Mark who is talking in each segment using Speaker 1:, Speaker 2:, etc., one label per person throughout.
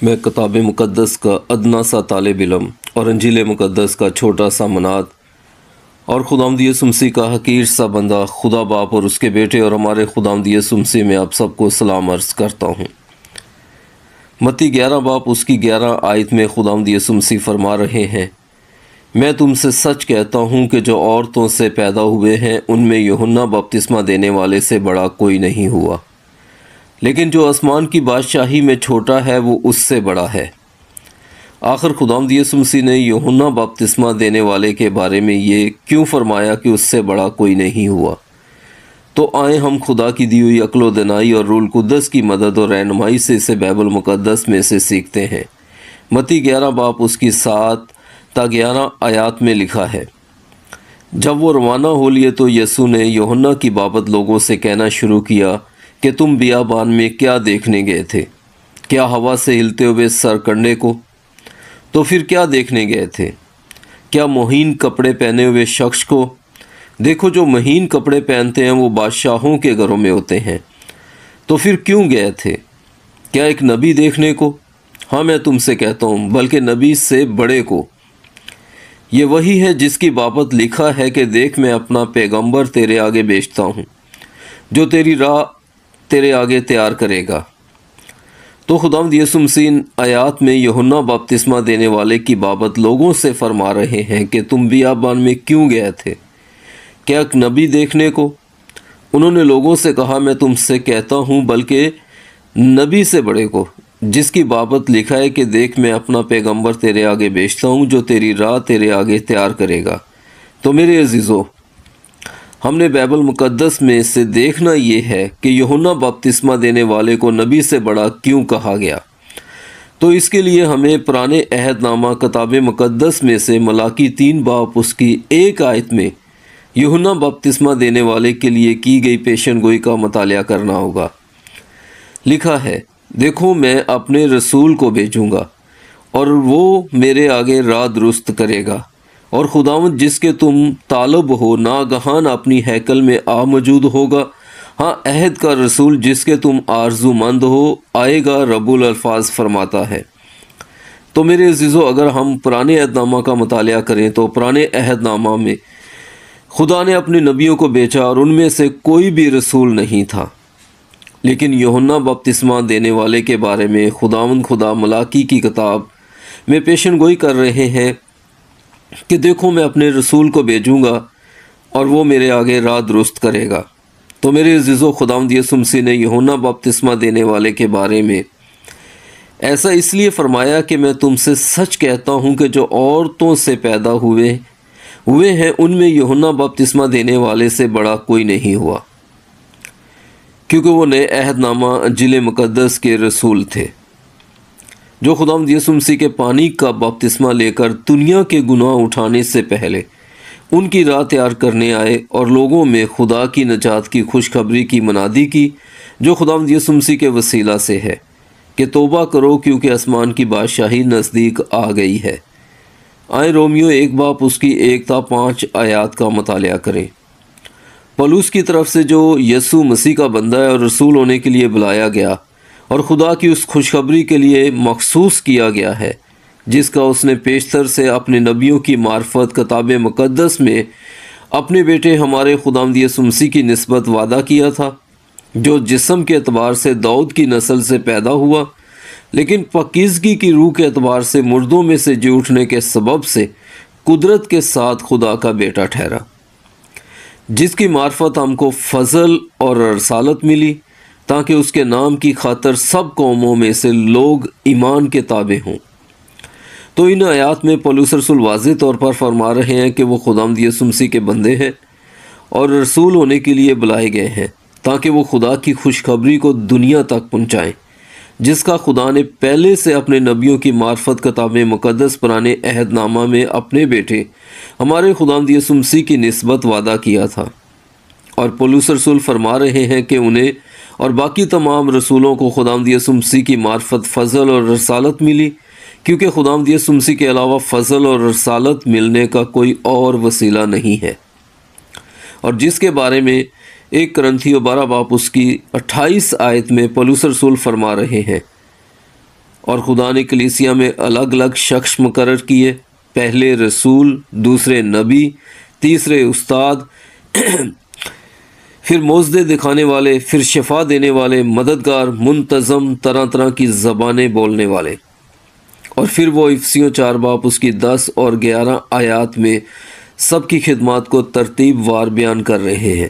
Speaker 1: میں کتاب مقدس کا ادنا سا طالب علم اور انجیل مقدس کا چھوٹا سا مناد اور خداوند یسوع مسیح کا حقیر سا بندہ خدا باپ اور اس کے بیٹے اور ہمارے خداوند یسوع مسیح میں آپ سب کو سلام عرض کرتا ہوں۔ متی 11 باپ اس کی 11 آیت میں خداوند یسوع مسیح فرما رہے ہیں، میں تم سے سچ کہتا ہوں کہ جو عورتوں سے پیدا ہوئے ہیں ان میں یوحنا بپتسمہ دینے والے سے بڑا کوئی نہیں ہوا، لیکن جو آسمان کی بادشاہی میں چھوٹا ہے وہ اس سے بڑا ہے۔ آخر خداوند یسوع مسیح نے یوحنا بپتسمہ دینے والے کے بارے میں یہ کیوں فرمایا کہ اس سے بڑا کوئی نہیں ہوا؟ تو آئیں ہم خدا کی دی ہوئی عقل و دانائی اور روح القدس کی مدد اور رہنمائی سے اسے بائبل مقدس میں سے سیکھتے ہیں۔ متی 11 باپ اس کی 7 تا 11 آیات میں لکھا ہے، جب وہ روانہ ہو لیے تو یسوع نے یوحنا کی بابت لوگوں سے کہنا شروع کیا کہ تم بیابان میں کیا دیکھنے گئے تھے؟ کیا ہوا سے ہلتے ہوئے سرکنڈے کو؟ تو پھر کیا دیکھنے گئے تھے؟ کیا مہین کپڑے پہنے ہوئے شخص کو؟ دیکھو جو مہین کپڑے پہنتے ہیں وہ بادشاہوں کے گھروں میں ہوتے ہیں۔ تو پھر کیوں گئے تھے؟ کیا ایک نبی دیکھنے کو؟ ہاں میں تم سے کہتا ہوں بلکہ نبی سے بڑے کو۔ یہ وہی ہے جس کی بابت لکھا ہے کہ دیکھ میں اپنا پیغمبر تیرے آگے بھیجتا ہوں جو تیری راہ تیرے آگے تیار کرے گا۔ تو خداوند یسوع مسیح آیات میں یوحنا بپتسمہ دینے والے کی بابت لوگوں سے فرما رہے ہیں کہ تم بیابان میں کیوں گئے تھے؟ کیا ایک نبی دیکھنے کو؟ انہوں نے لوگوں سے کہا میں تم سے کہتا ہوں بلکہ نبی سے بڑے کو، جس کی بابت لکھا ہے کہ دیکھ میں اپنا پیغمبر تیرے آگے بھیجتا ہوں جو تیری راہ تیرے آگے تیار کرے گا۔ تو میرے عزیزو، ہم نے بائبل مقدس میں سے دیکھنا یہ ہے کہ یوحنا بپتسمہ دینے والے کو نبی سے بڑا کیوں کہا گیا۔ تو اس کے لیے ہمیں پرانے عہد نامہ کتاب مقدس میں سے ملاکی 3 باپ اس کی 1 آیت میں یوحنا بپتسمہ دینے والے کے لیے کی گئی پیشن گوئی کا مطالعہ کرنا ہوگا۔ لکھا ہے، دیکھو میں اپنے رسول کو بھیجوں گا اور وہ میرے آگے راہ درست کرے گا، اور خداوند جس کے تم طالب ہو ناگہان اپنی ہیکل میں آ موجود ہوگا، ہاں عہد کا رسول جس کے تم آرزو مند ہو آئے گا، رب الالفاظ فرماتا ہے۔ تو میرے عزیزو، اگر ہم پرانے عہد نامہ کا مطالعہ کریں تو پرانے عہد نامہ میں خدا نے اپنے نبیوں کو بھیجا اور ان میں سے کوئی بھی رسول نہیں تھا، لیکن یوحنا بپتسمہ دینے والے کے بارے میں خداوند خدا ملاکی کی کتاب میں پیشن گوئی کر رہے ہیں کہ دیکھو میں اپنے رسول کو بھیجوں گا اور وہ میرے آگے راہ درست کرے گا۔ تو میرے عزیزو، خداوند یسوع مسیح نے یوحنا بپتسمہ دینے والے کے بارے میں ایسا اس لیے فرمایا کہ میں تم سے سچ کہتا ہوں کہ جو عورتوں سے پیدا ہوئے ہیں ان میں یوحنا بپتسمہ دینے والے سے بڑا کوئی نہیں ہوا، کیونکہ وہ نئے عہد نامہ انجیل مقدس کے رسول تھے جو خداوند یسوع مسیح کے پانی کا بپتسمہ لے کر دنیا کے گناہ اٹھانے سے پہلے ان کی راہ تیار کرنے آئے اور لوگوں میں خدا کی نجات کی خوشخبری کی منادی کی جو خداوند یسوع مسیح کے وسیلہ سے ہے کہ توبہ کرو کیونکہ آسمان کی بادشاہی نزدیک آ گئی ہے۔ آئیں رومیو 1 باپ اس کی 1 تا 5 آیات کا مطالعہ کریں۔ پولس کی طرف سے جو یسوع مسیح کا بندہ ہے اور رسول ہونے کے لیے بلایا گیا اور خدا کی اس خوشخبری کے لیے مخصوص کیا گیا ہے جس کا اس نے پیشتر سے اپنے نبیوں کی معرفت کتاب مقدس میں اپنے بیٹے ہمارے خداوند یسوع مسیح کی نسبت وعدہ کیا تھا، جو جسم کے اعتبار سے داؤد کی نسل سے پیدا ہوا لیکن پاکیزگی کی روح کے اعتبار سے مردوں میں سے جی اٹھنے کے سبب سے قدرت کے ساتھ خدا کا بیٹا ٹھہرا، جس کی معرفت ہم کو فضل اور رسالت ملی تاکہ اس کے نام کی خاطر سب قوموں میں سے لوگ ایمان کے تابع ہوں۔ تو ان آیات میں پولس رسول واضح طور پر فرما رہے ہیں کہ وہ خداوند یسوع مسیح کے بندے ہیں اور رسول ہونے کے لیے بلائے گئے ہیں تاکہ وہ خدا کی خوشخبری کو دنیا تک پہنچائیں، جس کا خدا نے پہلے سے اپنے نبیوں کی معرفت کتاب مقدس پرانے عہد نامہ میں اپنے بیٹے ہمارے خداوند یسوع مسیح کی نسبت وعدہ کیا تھا۔ اور پولس رسول فرما رہے ہیں کہ انہیں اور باقی تمام رسولوں کو خداوند یسوع مسیح کی معرفت فضل اور رسالت ملی، کیونکہ خداوند یسوع مسیح کے علاوہ فضل اور رسالت ملنے کا کوئی اور وسیلہ نہیں ہے، اور جس کے بارے میں 1 کرنتھیوں 12 باپ اس کی 28 آیت میں پولس رسول فرما رہے ہیں، اور خدا نے کلیسیا میں الگ الگ شخص مقرر کیے، پہلے رسول، دوسرے نبی، تیسرے استاد، پھر معجزے دکھانے والے، پھر شفا دینے والے، مددگار، منتظم، طرح طرح کی زبانیں بولنے والے۔ اور پھر وہ افسیوں 4 باب اس کی 10 اور 11 آیات میں سب کی خدمات کو ترتیب وار بیان کر رہے ہیں۔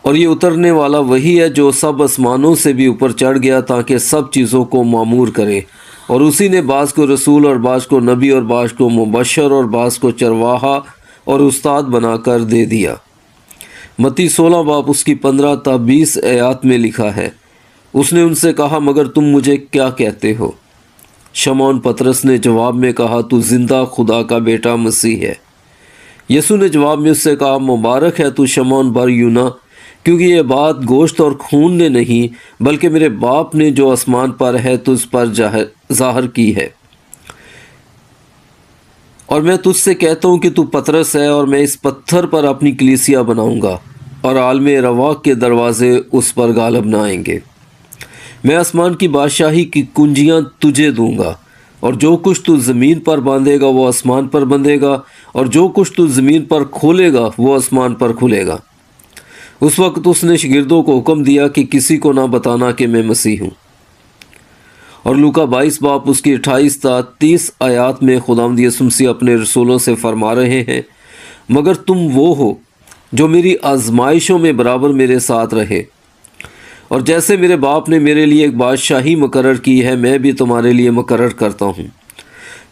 Speaker 1: اور یہ اترنے والا وہی ہے جو سب آسمانوں سے بھی اوپر چڑھ گیا تاکہ سب چیزوں کو معمور کرے، اور اسی نے بعض کو رسول اور بعض کو نبی اور بعض کو مبشر اور بعض کو چرواہا اور استاد بنا کر دے دیا۔ متی 16 باب اس کی 15 تا 20 آیات میں لکھا ہے، اس نے ان سے کہا مگر تم مجھے کیا کہتے ہو؟ شمعون پطرس نے جواب میں کہا تو زندہ خدا کا بیٹا مسیح ہے۔ یسوع نے جواب میں اس سے کہا مبارک ہے تو شمعون بر یونا، کیونکہ یہ بات گوشت اور خون نے نہیں بلکہ میرے باپ نے جو آسمان پر ہے تجھ پر ظاہر کی ہے۔ اور میں تجھ سے کہتا ہوں کہ تو پطرس ہے، اور میں اس پتھر پر اپنی کلیسیا بناؤں گا، اور عالم رواق کے دروازے اس پر غالب نہ آئیں گے۔ میں آسمان کی بادشاہی کی کنجیاں تجھے دوں گا، اور جو کچھ تو زمین پر باندھے گا وہ آسمان پر بندھے گا، اور جو کچھ تو زمین پر کھولے گا وہ آسمان پر کھلے گا۔ اس وقت اس نے شاگردوں کو حکم دیا کہ کسی کو نہ بتانا کہ میں مسیح ہوں۔ اور لوکا 22 باب اس کی 28 تا 30 آیات میں خداوند یسوع مسیح اپنے رسولوں سے فرما رہے ہیں مگر تم وہ ہو جو میری آزمائشوں میں برابر میرے ساتھ رہے، اور جیسے میرے باپ نے میرے لیے ایک بادشاہی مقرر کی ہے میں بھی تمہارے لیے مقرر کرتا ہوں،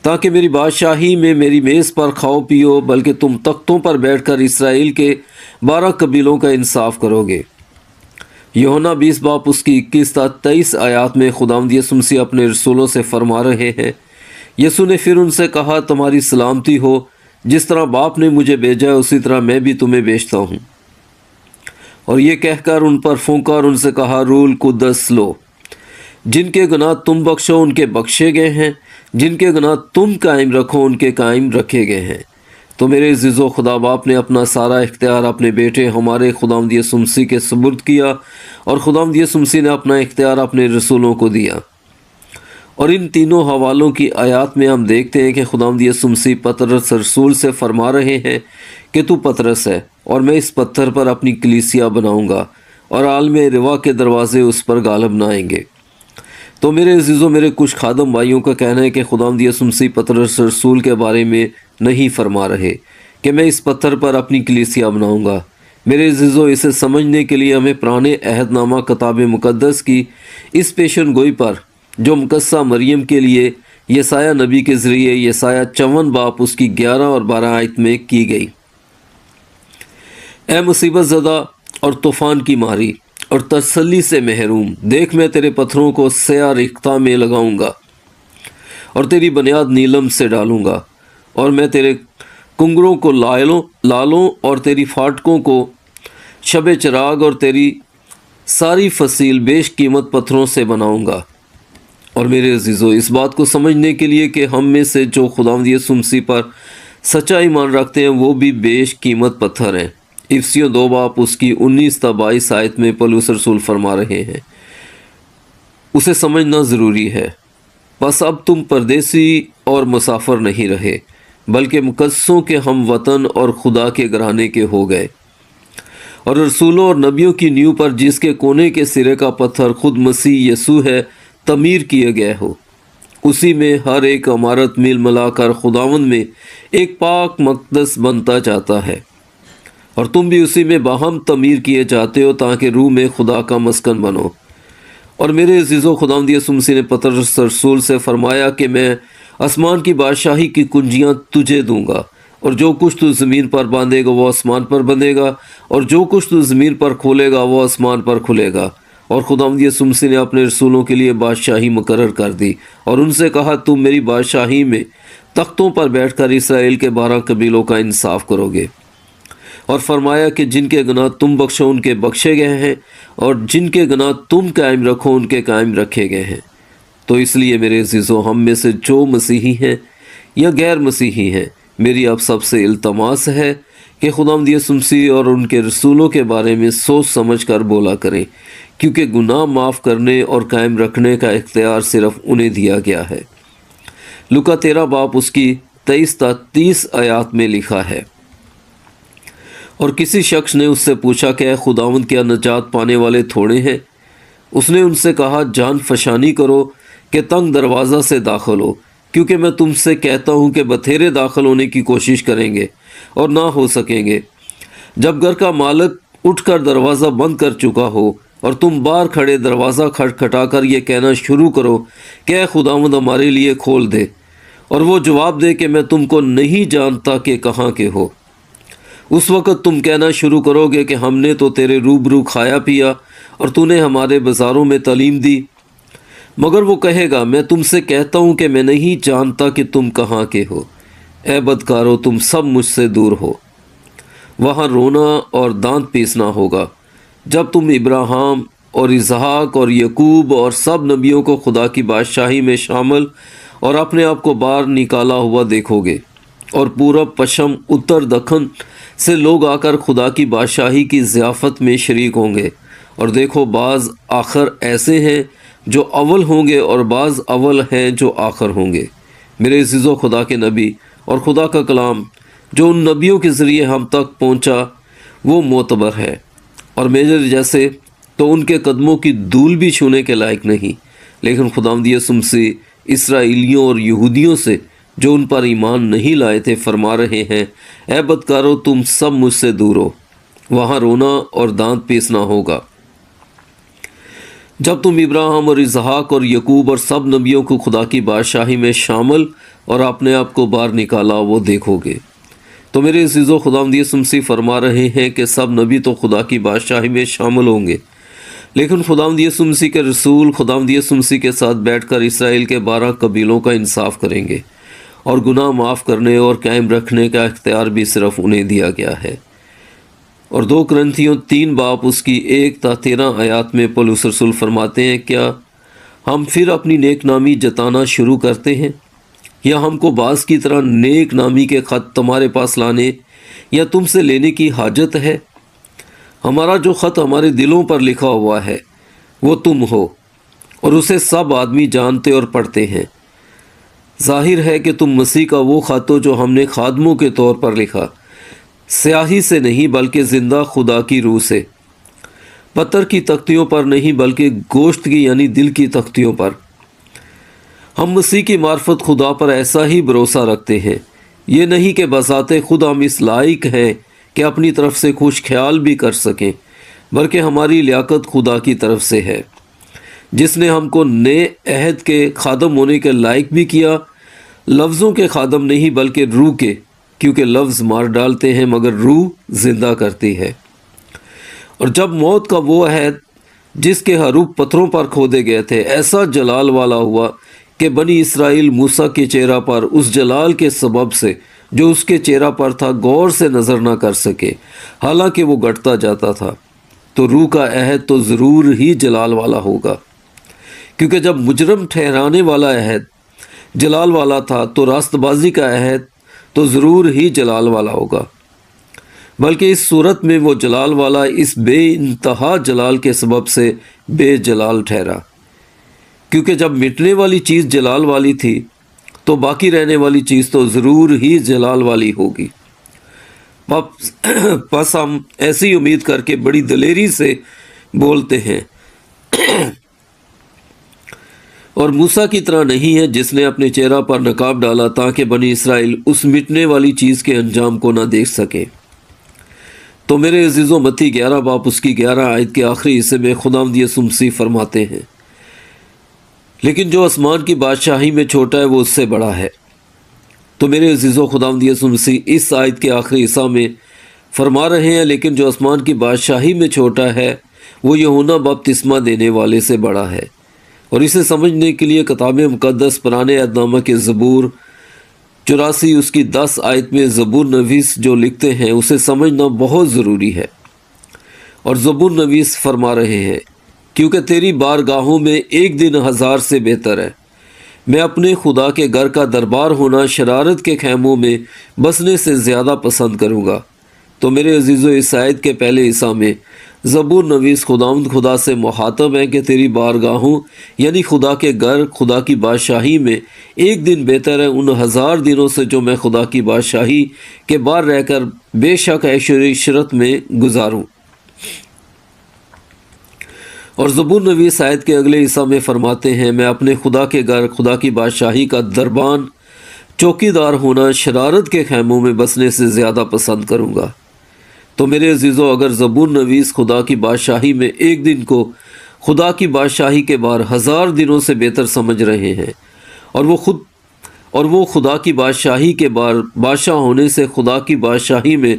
Speaker 1: تاکہ میری بادشاہی میں میری میز پر کھاؤ پیو، بلکہ تم تختوں پر بیٹھ کر اسرائیل کے 12 قبیلوں کا انصاف کرو گے۔ یوحنا 20 باب اس کی 21 تا 23 آیات میں خداوند یسوع مسیح اپنے رسولوں سے فرما رہے ہیں، یسوع نے پھر ان سے کہا تمہاری سلامتی ہو، جس طرح باپ نے مجھے بھیجا ہے اسی طرح میں بھی تمہیں بھیجتا ہوں۔ اور یہ کہہ کر ان پر پھونکا اور ان سے کہا روح القدس لو، جن کے گناہ تم بخشو ان کے بخشے گئے ہیں، جن کے گناہ تم قائم رکھو ان کے قائم رکھے گئے ہیں۔ تو میرے عزیز و خدا باپ نے اپنا سارا اختیار اپنے بیٹے ہمارے خداوند یسوع مسیح کے سپرد کیا، اور خداوند یسوع مسیح نے اپنا اختیار اپنے رسولوں کو دیا۔ اور ان تینوں حوالوں کی آیات میں ہم دیکھتے ہیں کہ خداوند یسوع مسیح پطرس رسول سے فرما رہے ہیں کہ تو پطرس ہے، اور میں اس پتھر پر اپنی کلیسیا بناؤں گا، اور عالم روا کے دروازے اس پر غالب نہ آئیں گے۔ تو میرے عزیزوں، میرے کچھ خادم بھائیوں کا کہنا ہے کہ خداوند یسوع مسیح پطرس رسول کے بارے میں نہیں فرما رہے کہ میں اس پتھر پر اپنی کلیسیا بناؤں گا۔ میرے عزیزوں، اسے سمجھنے کے لیے ہمیں پرانے عہد نامہ کتاب مقدس کی اس پیشن گوئی پر جو مقدسہ مریم کے لیے یسایہ نبی کے ذریعے یسایہ 54 باب اس کی 11 اور 12 آیت میں کی گئی۔ اے مصیبت زدہ اور طوفان کی ماری اور تسلی سے محروم، دیکھ میں تیرے پتھروں کو سیاہ ریختہ میں لگاؤں گا، اور تیری بنیاد نیلم سے ڈالوں گا، اور میں تیرے کنگروں کو لالوں اور تیری فاٹکوں کو شب چراغ اور تیری ساری فصیل بیش قیمت پتھروں سے بناؤں گا۔ اور میرے عزیزو، اس بات کو سمجھنے کے لیے کہ ہم میں سے جو خداوند یسوع مسیح پر سچا ایمان رکھتے ہیں وہ بھی بیش قیمت پتھر ہیں۔ افسیوں 2 باب اس کی 19 تا 22 آیت میں پولس رسول فرما رہے ہیں، اسے سمجھنا ضروری ہے۔ بس اب تم پردیسی اور مسافر نہیں رہے بلکہ مقدسوں کے ہم وطن اور خدا کے گھرانے کے ہو گئے، اور رسولوں اور نبیوں کی نیو پر جس کے کونے کے سرے کا پتھر خود مسیح یسوع ہے تعمیر کیے گئے ہو، اسی میں ہر ایک عمارت مل ملا کر خداوند میں ایک پاک مقدس بنتا جاتا ہے، اور تم بھی اسی میں باہم تعمیر کیے جاتے ہو تاکہ روح میں خدا کا مسکن بنو۔ اور میرے عزیزو، خداوند یسوع مسیح نے پطرس رسول سے فرمایا کہ میں آسمان کی بادشاہی کی کنجیاں تجھے دوں گا، اور جو کچھ تو زمین پر باندھے گا وہ آسمان پر بندھے گا، اور جو کچھ تو زمین پر کھولے گا وہ آسمان پر کھلے گا۔ اور خداوند یسوع مسیح نے اپنے رسولوں کے لیے بادشاہی مقرر کر دی، اور ان سے کہا تم میری بادشاہی میں تختوں پر بیٹھ کر اسرائیل کے 12 قبیلوں کا انصاف کرو گے۔ اور فرمایا کہ جن کے گناہ تم بخشو ان کے بخشے گئے ہیں، اور جن کے گناہ تم قائم رکھو ان کے قائم رکھے گئے ہیں۔ تو اس لیے میرے عزیزو، ہم میں سے جو مسیحی ہیں یا غیر مسیحی ہیں، میری اب سب سے التماس ہے کہ خداوند یسوع مسیح اور ان کے رسولوں کے بارے میں سوچ سمجھ کر بولا کریں، کیونکہ گناہ معاف کرنے اور قائم رکھنے کا اختیار صرف انہیں دیا گیا ہے۔ لوکا 13 باب اس کی 23 تا 30 آیات میں لکھا ہے۔ اور کسی شخص نے اس سے پوچھا کہ اے خداوند کیا نجات پانے والے تھوڑے ہیں؟ اس نے ان سے کہا جان فشانی کرو کہ تنگ دروازہ سے داخل ہو، کیونکہ میں تم سے کہتا ہوں کہ بتھیرے داخل ہونے کی کوشش کریں گے اور نہ ہو سکیں گے۔ جب گھر کا مالک اٹھ کر دروازہ بند کر چکا ہو اور تم باہر کھڑے دروازہ کھٹکھٹا کر یہ کہنا شروع کرو کہ اے خداوند ہمارے لیے کھول دے، اور وہ جواب دے کہ میں تم کو نہیں جانتا کہ کہاں کے ہو، اس وقت تم کہنا شروع کرو گے کہ ہم نے تو تیرے روبرو کھایا پیا اور تو نے ہمارے بازاروں میں تعلیم دی۔ مگر وہ کہے گا میں تم سے کہتا ہوں کہ میں نہیں جانتا کہ تم کہاں کے ہو، اے بدکارو تم سب مجھ سے دور ہو۔ وہاں رونا اور دانت پیسنا ہوگا جب تم ابراہیم اور اسحاق اور یعقوب اور سب نبیوں کو خدا کی بادشاہی میں شامل اور اپنے آپ کو باہر نکالا ہوا دیکھو گے، اور پورب پشم اتر دکن سے لوگ آ کر خدا کی بادشاہی کی ضیافت میں شریک ہوں گے۔ اور دیکھو بعض آخر ایسے ہیں جو اول ہوں گے اور بعض اول ہیں جو آخر ہوں گے۔ میرے عزیز و خدا کے نبی اور خدا کا کلام جو ان نبیوں کے ذریعے ہم تک پہنچا وہ معتبر ہے، اور میرے جیسے تو ان کے قدموں کی دھول بھی چھونے کے لائق نہیں، لیکن خداوند یسوع مسیح اسرائیلیوں اور یہودیوں سے جو ان پر ایمان نہیں لائے تھے فرما رہے ہیں اے بدکارو تم سب مجھ سے دور ہو۔ وہاں رونا اور دانت پیسنا ہوگا جب تم ابراہیم اور اسحاق اور یعقوب اور سب نبیوں کو خدا کی بادشاہی میں شامل اور اپنے آپ کو باہر نکالا وہ دیکھو گے۔ تو میرے عزیزو خداوند یسوع مسیح فرما رہے ہیں کہ سب نبی تو خدا کی بادشاہی میں شامل ہوں گے، لیکن خداوند یسوع مسیح کے رسول خداوند یسوع مسیح کے ساتھ بیٹھ کر اسرائیل کے 12 قبیلوں کا انصاف کریں گے، اور گناہ معاف کرنے اور قائم رکھنے کا اختیار بھی صرف انہیں دیا گیا ہے۔ اور 2 کرنتھیوں 3 باب اس کی 1 تا 13 آیات میں پولس رسول فرماتے ہیں کیا ہم پھر اپنی نیک نامی جتانا شروع کرتے ہیں، یا ہم کو بعض کی طرح نیک نامی کے خط تمہارے پاس لانے یا تم سے لینے کی حاجت ہے؟ ہمارا جو خط ہمارے دلوں پر لکھا ہوا ہے وہ تم ہو، اور اسے سب آدمی جانتے اور پڑھتے ہیں۔ ظاہر ہے کہ تم مسیح کا وہ خط ہو جو ہم نے خادموں کے طور پر لکھا، سیاہی سے نہیں بلکہ زندہ خدا کی روح سے، پتھر کی تختیوں پر نہیں بلکہ گوشت کی یعنی دل کی تختیوں پر۔ ہم مسیح کی معرفت خدا پر ایسا ہی بھروسہ رکھتے ہیں، یہ نہیں کہ بذات خود ہم اس لائق ہیں کہ اپنی طرف سے خوش خیال بھی کر سکیں، بلکہ ہماری لیاقت خدا کی طرف سے ہے، جس نے ہم کو نئے عہد کے خادم ہونے کے لائق بھی کیا، لفظوں کے خادم نہیں بلکہ روح کے، کیونکہ لفظ مار ڈالتے ہیں مگر روح زندہ کرتی ہے۔ اور جب موت کا وہ عہد جس کے حروف پتھروں پر کھودے گئے تھے ایسا جلال والا ہوا کہ بنی اسرائیل موسیٰ کے چہرہ پر اس جلال کے سبب سے جو اس کے چہرہ پر تھا غور سے نظر نہ کر سکے، حالانکہ وہ گھٹتا جاتا تھا، تو روح کا عہد تو ضرور ہی جلال والا ہوگا، کیونکہ جب مجرم ٹھہرانے والا عہد جلال والا تھا تو راست بازی کا عہد تو ضرور ہی جلال والا ہوگا، بلکہ اس صورت میں وہ جلال والا اس بے انتہا جلال کے سبب سے بے جلال ٹھہرا، کیونکہ جب مٹنے والی چیز جلال والی تھی تو باقی رہنے والی چیز تو ضرور ہی جلال والی ہوگی۔ پس ہم ایسی امید کر کے بڑی دلیری سے بولتے ہیں، اور موسیٰ کی طرح نہیں ہے جس نے اپنے چہرہ پر نقاب ڈالا تاکہ بنی اسرائیل اس مٹنے والی چیز کے انجام کو نہ دیکھ سکے۔ تو میرے عزیزوں متی 11 باب اس کی 11 آیت کے آخری حصے میں خداوند یسوع مسیح فرماتے ہیں لیکن جو آسمان کی بادشاہی میں چھوٹا ہے وہ اس سے بڑا ہے۔ تو میرے عزیزوں خداوند یسوع مسیح اس آیت کے آخری حصہ میں فرما رہے ہیں لیکن جو آسمان کی بادشاہی میں چھوٹا ہے وہ یوحنا بپتسمہ دینے والے سے بڑا ہے۔ اور اسے سمجھنے کے لیے کتاب مقدس پرانے عہد نامہ کے زبور 84 اس کی 10 آیت میں زبور نویس جو لکھتے ہیں اسے سمجھنا بہت ضروری ہے۔ اور زبور نویس فرما رہے ہیں کیونکہ تیری بارگاہوں میں ایک دن 1000 سے بہتر ہے، میں اپنے خدا کے گھر کا دربار ہونا شرارت کے خیموں میں بسنے سے زیادہ پسند کروں گا۔ تو میرے عزیزو اس آیت کے پہلے حصہ میں زبور نویس خداوند خدا سے مخاطب ہے کہ تیری بارگاہوں یعنی خدا کے گھر، خدا کی بادشاہی میں ایک دن بہتر ہے ان 1000 دنوں سے جو میں خدا کی بادشاہی کے باہر رہ کر بے شک عیش و عشرت میں گزاروں۔ اور زبور نویس آیت کے اگلے حصہ میں فرماتے ہیں، میں اپنے خدا کے گھر، خدا کی بادشاہی کا دربان، چوکی دار ہونا شرارت کے خیموں میں بسنے سے زیادہ پسند کروں گا۔ تو میرے عزیزو، اگر زبور نویس خدا کی بادشاہی میں ایک دن کو خدا کی بادشاہی کے بعد 1000 دنوں سے بہتر سمجھ رہے ہیں، اور وہ خدا کی بادشاہی کے بعد بادشاہ ہونے سے خدا کی بادشاہی میں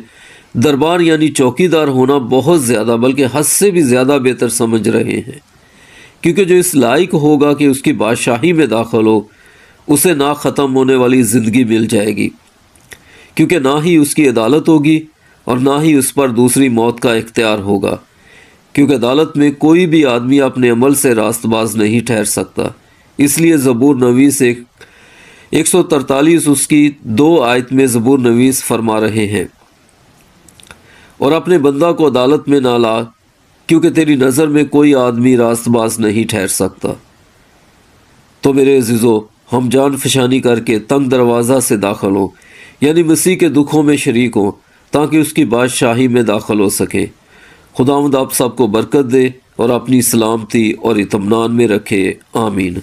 Speaker 1: دربار یعنی چوکی دار ہونا بہت زیادہ بلکہ حد سے بھی زیادہ بہتر سمجھ رہے ہیں، کیونکہ جو اس لائق ہوگا کہ اس کی بادشاہی میں داخل ہو، اسے نہ ختم ہونے والی زندگی مل جائے گی، کیونکہ نہ ہی اس کی عدالت ہوگی اور نہ ہی اس پر دوسری موت کا اختیار ہوگا، کیونکہ عدالت میں کوئی بھی آدمی اپنے عمل سے راست باز نہیں ٹھہر سکتا۔ اس لیے زبور نویس 143 اس کی 2 آیت میں زبور نویس فرما رہے ہیں، اور اپنے بندہ کو عدالت میں نہ لا، کیونکہ تیری نظر میں کوئی آدمی راست باز نہیں ٹھہر سکتا۔ تو میرے عزیزو، ہم جان فشانی کر کے تنگ دروازہ سے داخل ہوں، یعنی مسیح کے دکھوں میں شریک ہوں، تاکہ اس کی بادشاہی میں داخل ہو سکے۔ خداوند آپ سب کو برکت دے اور اپنی سلامتی اور اطمینان میں رکھے، آمین۔